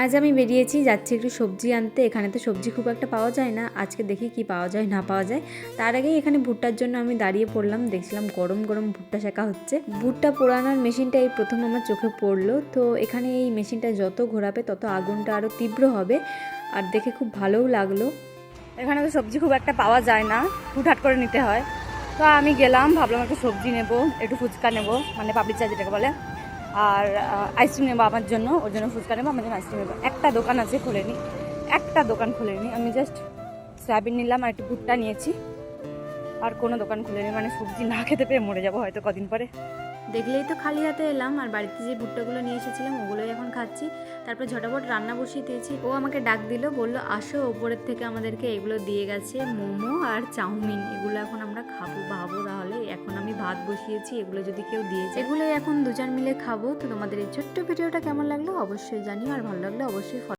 আজ আমি বেরিয়েছি, যাচ্ছি একটু সবজি আনতে। এখানে তো সবজি খুব একটা পাওয়া যায় না, আজকে দেখি কি পাওয়া যায় না পাওয়া যায়। তার আগেই এখানে ভুট্টার জন্য আমি দাঁড়িয়ে পড়লাম, দেখছিলাম গরম গরম ভুট্টা শেখা হচ্ছে। ভুট্টা পোড়ানোর মেশিনটা এই প্রথম আমার চোখে পড়লো। তো এখানে এই মেশিনটা যত ঘোরাবে তত আগুনটা আরও তীব্র হবে, আর দেখে খুব ভালোও লাগলো। এখানে তো সবজি খুব একটা পাওয়া যায় না, হুটহাট করে নিতে হয়। তো আমি গেলাম, ভাবলাম একটু সবজি নেব, একটু ফুচকা নেব, মানে পাপড়ি চাট যেটাকে বলে, আর আইসক্রিম নেবো আমার জন্য, ওর জন্য ফুচকা নেবো, আমার জন্য আইসক্রিম নেবো। একটা দোকান আছে খোলেনি, একটা দোকান খোলেনি। আমি জাস্ট সয়াবিন নিলাম আর একটু ভুট্টা নিয়েছি, আর কোনো দোকান খুলেনি। মানে সবজি না খেতে পেয়ে মরে যাবো হয়তো কদিন পরে। দেখলেই তো খালি হাতে এলাম, আর বাড়িতে যে ভুট্টাগুলো নিয়ে এসেছিলাম ওগুলোই এখন খাচ্ছি। তারপর ঝটাপট রান্না বসিয়ে দিয়েছি। ও আমাকে ডাক দিল, বললো আসো, ওপরের থেকে আমাদেরকে এগুলো দিয়ে গেছে, মোমো আর চাউমিন। এগুলো এখন আমরা খাবো, ভাবো তাহলে। এখন আমি ভাত বসিয়েছি, এগুলো যদি কেউ দিয়েছে, এগুলোই এখন দুজন মিলে খাবো। তো তোমাদের এই ছোট্ট ভিডিওটা কেমন লাগলো অবশ্যই জানিও, আর ভালো লাগলে অবশ্যই